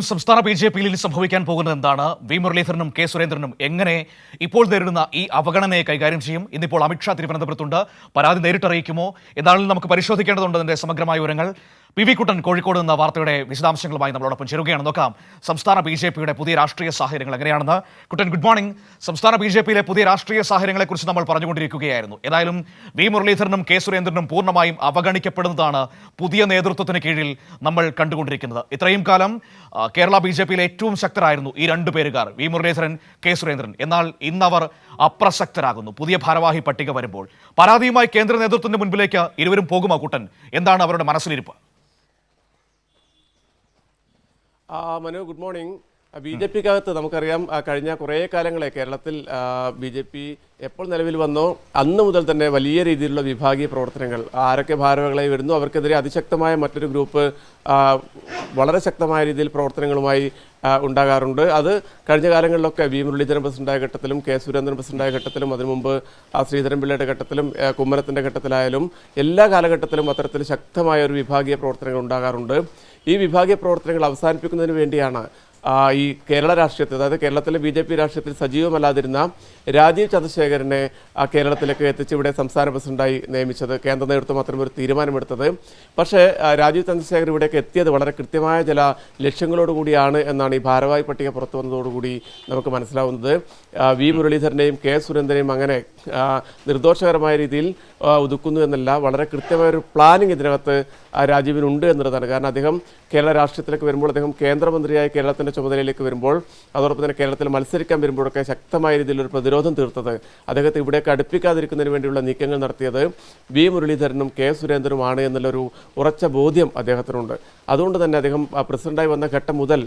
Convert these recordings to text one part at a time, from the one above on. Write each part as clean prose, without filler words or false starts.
സംസ്ഥാന ബി.ജെ.പിയിൽ സംഭവിക്കാൻ പോകുന്നത് എന്താണ്? വി മുരളീധരനും കെ സുരേന്ദ്രനും എങ്ങനെ ഇപ്പോൾ നേരിടുന്ന ഈ അവഗണനയെ കൈകാര്യം ചെയ്യും? ഇന്നിപ്പോൾ അമിത്ഷാ തിരുവനന്തപുരത്തുണ്ട്. പരാതി നേരിട്ടറിയിക്കുമോ? എന്താണെങ്കിലും നമുക്ക് പരിശോധിക്കേണ്ടതുണ്ട് അതിന്റെ സമഗ്രമായ വിവരങ്ങൾ. പി വി കുട്ടൻ കോഴിക്കോട് എന്ന വാർത്തയുടെ വിശദാംശങ്ങളുമായി നമ്മളോടൊപ്പം ചേരുകയാണ്. നോക്കാം സംസ്ഥാന ബി.ജെ.പിയുടെ പുതിയ രാഷ്ട്രീയ സാഹചര്യങ്ങൾ എങ്ങനെയാണെന്ന്. കുട്ടൻ, ഗുഡ് മോർണിംഗ്. സംസ്ഥാന ബി.ജെ.പിയിലെ പുതിയ രാഷ്ട്രീയ സാഹചര്യങ്ങളെക്കുറിച്ച് നമ്മൾ പറഞ്ഞുകൊണ്ടിരിക്കുകയായിരുന്നു. ഏതായാലും വി മുരളീധരനും കെ സുരേന്ദ്രനും പൂർണ്ണമായും അവഗണിക്കപ്പെടുന്നതാണ് പുതിയ നേതൃത്വത്തിന് കീഴിൽ നമ്മൾ കണ്ടുകൊണ്ടിരിക്കുന്നത്. ഇത്രയും കാലം കേരള ബി.ജെ.പിയിലെ ഏറ്റവും ശക്തരായിരുന്നു ഈ രണ്ടു പേരുകാർ, വി മുരളീധരൻ, കെ സുരേന്ദ്രൻ. എന്നാൽ ഇന്നവർ അപ്രസക്തരാകുന്നു പുതിയ ഭാരവാഹി പട്ടിക വരുമ്പോൾ. പരാതിയുമായി കേന്ദ്ര നേതൃത്വത്തിന്റെ മുൻപിലേക്ക് ഇരുവരും പോകുമോ? കുട്ടൻ, എന്താണ് അവരുടെ മനസ്സിലിരിപ്പ്? Manu, good morning. ബി.ജെ.പിക്കകത്ത് നമുക്കറിയാം, കഴിഞ്ഞ കുറേ കാലങ്ങളെ കേരളത്തിൽ ബി.ജെ.പി എപ്പോൾ നിലവിൽ വന്നോ അന്ന് മുതൽ തന്നെ വലിയ രീതിയിലുള്ള വിഭാഗീയ പ്രവർത്തനങ്ങൾ, ആരൊക്കെ ഭാരവാഹികളായി വരുന്നു അവർക്കെതിരെ അതിശക്തമായ മറ്റൊരു ഗ്രൂപ്പ് വളരെ ശക്തമായ രീതിയിൽ പ്രവർത്തനങ്ങളുമായി ഉണ്ടാകാറുണ്ട്. അത് കഴിഞ്ഞ കാലങ്ങളിലൊക്കെ വി മുരളീധരൻ പ്രസിഡന്റായ ഘട്ടത്തിലും കെ സുരേന്ദ്രൻ പ്രസിഡന്റായ ഘട്ടത്തിലും അതിനു മുമ്പ് ശ്രീധരൻപിള്ളയുടെ ഘട്ടത്തിലും കുമ്മനത്തിൻ്റെ ഘട്ടത്തിലായാലും എല്ലാ കാലഘട്ടത്തിലും അത്തരത്തിൽ ശക്തമായ ഒരു വിഭാഗീയ പ്രവർത്തനങ്ങൾ ഉണ്ടാകാറുണ്ട്. ഈ വിഭാഗീയ പ്രവർത്തനങ്ങൾ അവസാനിപ്പിക്കുന്നതിന് വേണ്ടിയാണ് ഈ കേരള രാഷ്ട്രീയത്തിൽ, അതായത് കേരളത്തിലെ ബി.ജെ.പി രാഷ്ട്രീയത്തിൽ സജീവമല്ലാതിരുന്ന രാജീവ് ചന്ദ്രശേഖരനെ കേരളത്തിലേക്ക് എത്തിച്ച് ഇവിടെ സംസ്ഥാന പ്രസിഡന്റായി നിയമിച്ചത്. കേന്ദ്ര നേതൃത്വം അത്തരമൊരു തീരുമാനമെടുത്തത്. പക്ഷേ രാജീവ് ചന്ദ്രശേഖർ ഇവിടേക്ക് എത്തിയത് വളരെ കൃത്യമായ ചില ലക്ഷ്യങ്ങളോടുകൂടിയാണ് എന്നാണ് ഈ ഭാരവാഹി പട്ടിക പുറത്തു വന്നതോടുകൂടി നമുക്ക് മനസ്സിലാവുന്നത്. വി മുരളീധരനെയും കെ സുരേന്ദ്രനെയും അങ്ങനെ നിർദോഷകരമായ രീതിയിൽ ഒതുക്കുന്നു എന്നല്ല, വളരെ കൃത്യമായൊരു പ്ലാനിങ് ഇതിനകത്ത് രാജീവിനുണ്ട് എന്നുള്ളതാണ്. കാരണം അദ്ദേഹം കേരള രാഷ്ട്രീയത്തിലേക്ക് വരുമ്പോൾ, അദ്ദേഹം കേന്ദ്രമന്ത്രിയായി കേരളത്തിൻ്റെ ചുമതലയിലേക്ക് വരുമ്പോൾ, അതോടൊപ്പം തന്നെ കേരളത്തിൽ മത്സരിക്കാൻ വരുമ്പോഴൊക്കെ ശക്തമായ രീതിയിലൊരു പ്രതിരോധം തീർത്തത്, അദ്ദേഹത്തെ ഇവിടേക്ക് അടുപ്പിക്കാതിരിക്കുന്നതിന് വേണ്ടിയുള്ള നീക്കങ്ങൾ നടത്തിയത് വി മുരളീധരനും കെ സുരേന്ദ്രനുമാണ് എന്നുള്ളൊരു ഉറച്ച ബോധ്യം അദ്ദേഹത്തിനുണ്ട്. അതുകൊണ്ട് തന്നെ അദ്ദേഹം പ്രസിഡന്റായി വന്ന ഘട്ടം മുതൽ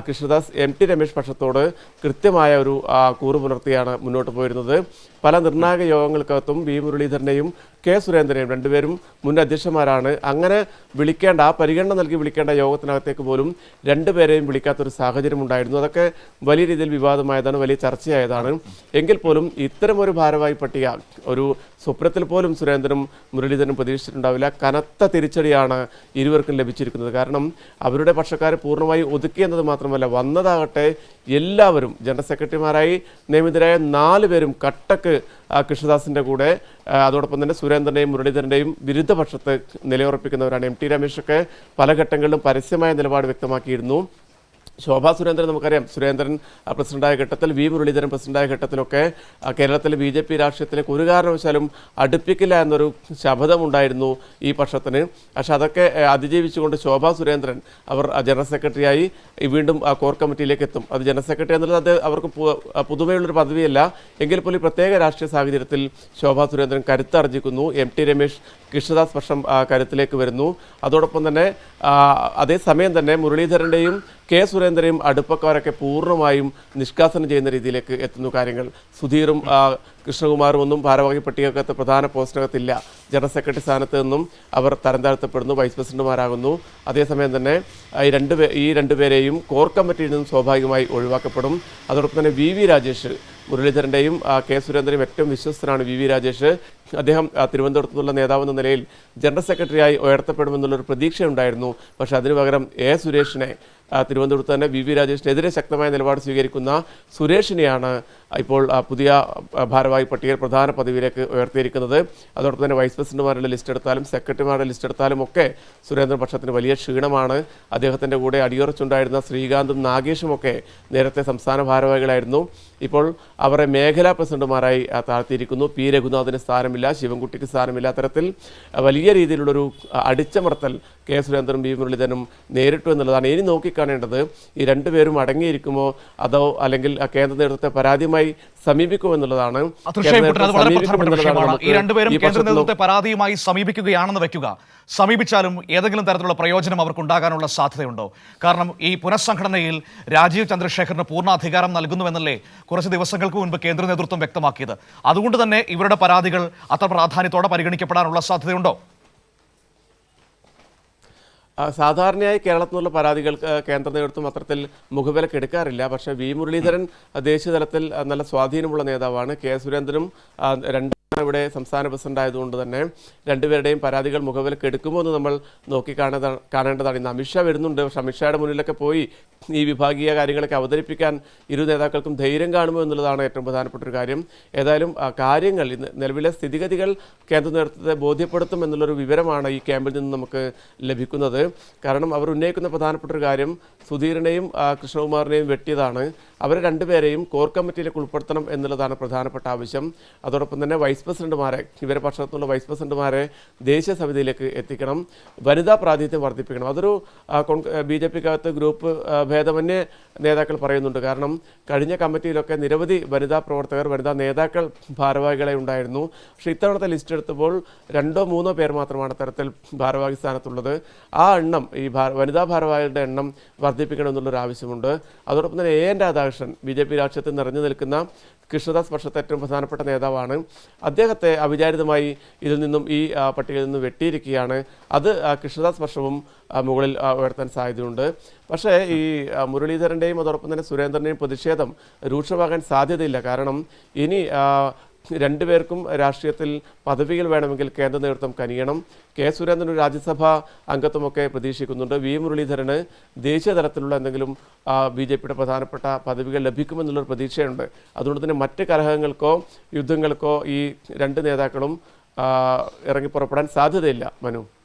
കൃഷ്ണദാസ് എം ടി രമേശ് പക്ഷത്തോട് കൃത്യമായ ഒരു കൂറ് പുലർത്തിയാണ് മുന്നോട്ട് പോയിരുന്നത്. പല നിർണായക യോഗങ്ങൾക്കകത്തും വി മുരളീധരനെയും കെ സുരേന്ദ്രനെയും, രണ്ടുപേരും മുൻ അധ്യക്ഷന്മാരാണ്, അങ്ങനെ വിളിക്കേണ്ട, ആ പരിഗണന നൽകി വിളിക്കേണ്ട യോഗത്തിനകത്തേക്ക് പോലും രണ്ടുപേരെയും വിളിക്കാത്തൊരു സാഹചര്യം ഉണ്ടായിരുന്നു. അതൊക്കെ വലിയ രീതിയിൽ വിവാദമായതാണ്, വലിയ ചർച്ചയായതാണ്. എങ്കിൽ പോലും ഇത്തരമൊരു ഭാരവാഹി പട്ടിക ഒരു സ്വപ്നത്തിൽ പോലും സുരേന്ദ്രനും മുരളീധരനും പ്രതീക്ഷിച്ചിട്ടുണ്ടാവില്ല. കനത്ത തിരിച്ചടിയാണ് ഇരുവർക്കും ലഭിച്ചിരിക്കുന്നത്. കാരണം അവരുടെ പക്ഷക്കാരെ പൂർണ്ണമായി ഒതുക്കിയെന്നത് മാത്രമല്ല, വന്നതാകട്ടെ എല്ലാവരും ജനറൽ സെക്രട്ടറിമാരായി നിയമിതരായ 4 പേരും കട്ടക്ക് കൃഷ്ണദാസിൻ്റെ കൂടെ, അതോടൊപ്പം തന്നെ സുരേന്ദ്രൻ്റെയും മുരളീധരൻ്റെയും വിരുദ്ധ പക്ഷത്ത് നിലയുറപ്പിക്കുന്നവരാണ്. എം ടി രമേശൊക്കെ പല ഘട്ടങ്ങളിലും പരസ്യമായ നിലപാട് വ്യക്തമാക്കിയിരുന്നു. ശോഭാ സുരേന്ദ്രൻ നമുക്കറിയാം, സുരേന്ദ്രൻ പ്രസിഡന്റായ ഘട്ടത്തിൽ, വി മുരളീധരൻ പ്രസിഡന്റായ ഘട്ടത്തിലൊക്കെ കേരളത്തിലെ ബി.ജെ.പി രാഷ്ട്രീയത്തിലേക്ക് ഒരു കാരണവശാലും അടുപ്പിക്കില്ല എന്നൊരു ശപഥമുണ്ടായിരുന്നു ഈ പക്ഷത്തിന്. പക്ഷെ അതൊക്കെ അതിജീവിച്ചുകൊണ്ട് ശോഭാ സുരേന്ദ്രൻ അവർ ജനറൽ സെക്രട്ടറിയായി വീണ്ടും കോർ കമ്മിറ്റിയിലേക്ക് എത്തും. അത് ജനറൽ സെക്രട്ടറി എന്നുള്ളത് അത് അവർക്ക് പുതുമയുള്ളൊരു പദവിയല്ല. എങ്കിൽ പോലും പ്രത്യേക രാഷ്ട്രീയ സാഹചര്യത്തിൽ ശോഭാ സുരേന്ദ്രൻ കരുത്താർജിക്കുന്നു. എം ടി രമേശ്, കൃഷ്ണദാസ് പക്ഷം കരുത്തിലേക്ക് വരുന്നു. അതോടൊപ്പം തന്നെ അതേസമയം തന്നെ മുരളീധരൻ്റെയും കെ സുരേന്ദ്രയും അടുപ്പക്കാരൊക്കെ പൂർണ്ണമായും നിഷ്കാസനം ചെയ്യുന്ന രീതിയിലേക്ക് എത്തുന്നു കാര്യങ്ങൾ. സുധീറും കൃഷ്ണകുമാറും ഒന്നും ഭാരവാഹി പട്ടികക്കകത്ത് പ്രധാന പോസ്റ്റിനകത്തില്ല. ജനറൽ സെക്രട്ടറി സ്ഥാനത്ത് നിന്നും അവർ തരം താഴ്ത്തപ്പെടുന്നു, വൈസ് പ്രസിഡന്റുമാരാകുന്നു. അതേസമയം തന്നെ ഈ രണ്ടുപേരെയും കോർ കമ്മിറ്റിയിൽ നിന്നും സ്വാഭാവികമായി ഒഴിവാക്കപ്പെടും. അതോടൊപ്പം തന്നെ വി വി രാജേഷ്, മുരളീധരൻ്റെയും കെ സുരേന്ദ്രയും ഏറ്റവും വിശ്വസ്തനാണ് വി വി രാജേഷ്. അദ്ദേഹം തിരുവനന്തപുരത്തു നിന്നുള്ള നേതാവെന്ന നിലയിൽ ജനറൽ സെക്രട്ടറിയായി ഉയർത്തപ്പെടുമെന്നുള്ളൊരു പ്രതീക്ഷയുണ്ടായിരുന്നു. പക്ഷേ അതിനു പകരം എ സുരേഷിനെ, തിരുവനന്തപുരത്ത് തന്നെ വി വി രാജേഷിനെതിരെ ശക്തമായ നിലപാട് സ്വീകരിക്കുന്ന സുരേഷിനെയാണ് ഇപ്പോൾ പുതിയ ഭാരവാഹി പട്ടികയിൽ പ്രധാന പദവിയിലേക്ക് ഉയർത്തിയിരിക്കുന്നത്. അതോടൊപ്പം തന്നെ വൈസ് പ്രസിഡന്റുമാരുടെ ലിസ്റ്റ് എടുത്താലും സെക്രട്ടറിമാരുടെ ലിസ്റ്റ് എടുത്താലും ഒക്കെ സുരേന്ദ്രൻ പക്ഷത്തിന് വലിയ ക്ഷീണമാണ്. അദ്ദേഹത്തിൻ്റെ കൂടെ അടിയുറച്ചുണ്ടായിരുന്ന ശ്രീകാന്തും നാഗേഷും ഒക്കെ നേരത്തെ സംസ്ഥാന ഭാരവാഹികളായിരുന്നു. ഇപ്പോൾ അവരെ മേഖലാ പ്രസിഡന്റുമാരായി താഴ്ത്തിയിരിക്കുന്നു. പി രഘുനാഥിന് സ്ഥാനമില്ല, ശിവൻകുട്ടിക്ക് സ്ഥാനമില്ല. അത്തരത്തിൽ വലിയ രീതിയിലുള്ളൊരു അടിച്ചമർത്തൽ കെ സുരേന്ദ്രനും വി മുരളീധരനും നേരിട്ടു എന്നുള്ളതാണ്. ഇനി നോക്കിക്കാണേണ്ടത്, ഈ രണ്ടുപേരും അടങ്ങിയിരിക്കുമോ അതോ അല്ലെങ്കിൽ കേന്ദ്ര നേതൃത്വത്തെ പരാതിയുമായി സമീപിക്കുമോ എന്നുള്ളതാണ്. ഈ രണ്ടുപേരും കേന്ദ്ര നേതൃത്വത്തെ പരാതിയുമായി സമീപിക്കുകയാണെന്ന് വെക്കുക. സമീപിച്ചാലും ഏതെങ്കിലും തരത്തിലുള്ള പ്രയോജനം അവർക്കുണ്ടാകാനുള്ള സാധ്യതയുണ്ടോ? കാരണം ഈ പുനഃസംഘടനയിൽ രാജീവ് ചന്ദ്രശേഖറിന് പൂർണ്ണ അധികാരം നൽകുന്നുവെന്നല്ലേ കുറച്ച് ദിവസങ്ങൾക്ക് മുൻപ് കേന്ദ്ര നേതൃത്വം വ്യക്തമാക്കിയത്. അതുകൊണ്ട് തന്നെ ഇവരുടെ പരാതികൾ അത്ര പ്രാധാന്യത്തോടെ പരിഗണിക്കപ്പെടാനുള്ള സാധ്യതയുണ്ടോ? സാധാരണയായി കേരളത്തിൽ നിന്നുള്ള പരാതികൾ കേന്ദ്ര നേതൃത്വം അത്തരത്തിൽ മുഖവിലക്ക് എടുക്കാറില്ല. പക്ഷേ വി മുരളീധരൻ ദേശീയ തലത്തിൽ നല്ല സ്വാധീനമുള്ള നേതാവാണ്. കെ സുരേന്ദ്രനും രണ്ട് ഇവിടെ സംസ്ഥാന പ്രസിഡന്റ് ആയതുകൊണ്ട് തന്നെ രണ്ടുപേരുടെയും പരാതികൾ മുഖവിലക്ക് എടുക്കുമോ എന്ന് നമ്മൾ കാണേണ്ടതാണ്. ഇന്ന് അമിത്ഷാ വരുന്നുണ്ട്. പക്ഷെ അമിത്ഷായുടെ മുന്നിലൊക്കെ പോയി ഈ വിഭാഗീയ കാര്യങ്ങളൊക്കെ അവതരിപ്പിക്കാൻ ഇരു നേതാക്കൾക്കും ധൈര്യം കാണുമോ എന്നുള്ളതാണ് ഏറ്റവും പ്രധാനപ്പെട്ട ഒരു കാര്യം. ഏതായാലും കാര്യങ്ങൾ ഇന്ന് നിലവിലെ സ്ഥിതിഗതികൾ കേന്ദ്ര നേതൃത്വത്തെ ബോധ്യപ്പെടുത്തും എന്നുള്ളൊരു വിവരമാണ് ഈ ക്യാമ്പിൽ നിന്ന് നമുക്ക് ലഭിക്കുന്നത്. കാരണം അവർ ഉന്നയിക്കുന്ന പ്രധാനപ്പെട്ട ഒരു കാര്യം സുധീറിനെയും കൃഷ്ണകുമാറിനെയും വെട്ടിയതാണ്. അവരെ രണ്ടുപേരെയും കോർ കമ്മിറ്റിയിലേക്ക് ഉൾപ്പെടുത്തണം എന്നുള്ളതാണ് പ്രധാനപ്പെട്ട ആവശ്യം. അതോടൊപ്പം തന്നെ വൈസ് പ്രസിഡന്റുമാരെ, ഇവരെ പക്ഷത്തുള്ള വൈസ് പ്രസിഡന്റുമാരെ ദേശീയ സമിതിയിലേക്ക് എത്തിക്കണം. വനിതാ പ്രാതിനിധ്യം വർദ്ധിപ്പിക്കണം. അതൊരു BJP-ക്കകത്ത് ഗ്രൂപ്പ് ഭേദമന്യേ നേതാക്കൾ പറയുന്നുണ്ട്. കാരണം കഴിഞ്ഞ കമ്മിറ്റിയിലൊക്കെ നിരവധി വനിതാ പ്രവർത്തകർ, വനിതാ നേതാക്കൾ ഭാരവാഹികളെ ഉണ്ടായിരുന്നു. പക്ഷേ ഇത്തവണത്തെ ലിസ്റ്റ് എടുത്തപ്പോൾ 2-3 പേർ മാത്രമാണ് തരത്തിൽ ഭാരവാഹി സ്ഥാനത്തുള്ളത്. ആ എണ്ണം, ഈ വനിതാ ഭാരവാഹികളുടെ എണ്ണം വർദ്ധിപ്പിക്കണം എന്നുള്ളൊരു ആവശ്യമുണ്ട്. അതോടൊപ്പം തന്നെ AN രാധാകൃഷ്ണൻ BJP രാഷ്ട്രീയത്തിൽ നിറഞ്ഞു നിൽക്കുന്ന കൃഷ്ണദാസ് പക്ഷത്തെ ഏറ്റവും പ്രധാനപ്പെട്ട നേതാവാണ്. അദ്ദേഹത്തെ അവിചാരിതമായി ഇതിൽ നിന്നും ഈ പട്ടികയിൽ നിന്ന് വെട്ടിയിരിക്കുകയാണ്. അത് കൃഷ്ണദാസ് പക്ഷവും മുകളിൽ ഉയർത്താൻ സാധ്യതയുണ്ട്. പക്ഷേ ഈ മുരളീധരൻ്റെയും അതോടൊപ്പം തന്നെ സുരേന്ദ്രൻ്റെയും പ്രതിഷേധം രൂക്ഷമാകാൻ സാധ്യതയില്ല. കാരണം ഇനി രണ്ടുപേർക്കും രാഷ്ട്രീയത്തിൽ പദവികൾ വേണമെങ്കിൽ കേന്ദ്ര നേതൃത്വം കനിയണം. സുരേന്ദ്രൻ ഒരു രാജ്യസഭാ അംഗത്വമൊക്കെ പ്രതീക്ഷിക്കുന്നുണ്ട്. മുരളീധരന് ദേശീയ തലത്തിലുള്ള എന്തെങ്കിലും BJP-യുടെ പ്രധാനപ്പെട്ട പദവികൾ ലഭിക്കുമെന്നുള്ളൊരു പ്രതീക്ഷയുണ്ട്. അതുകൊണ്ട് തന്നെ മറ്റ് കലഹങ്ങൾക്കോ യുദ്ധങ്ങൾക്കോ ഈ രണ്ട് നേതാക്കളും ഇറങ്ങിപ്പുറപ്പെടാൻ സാധ്യതയില്ല. മനു.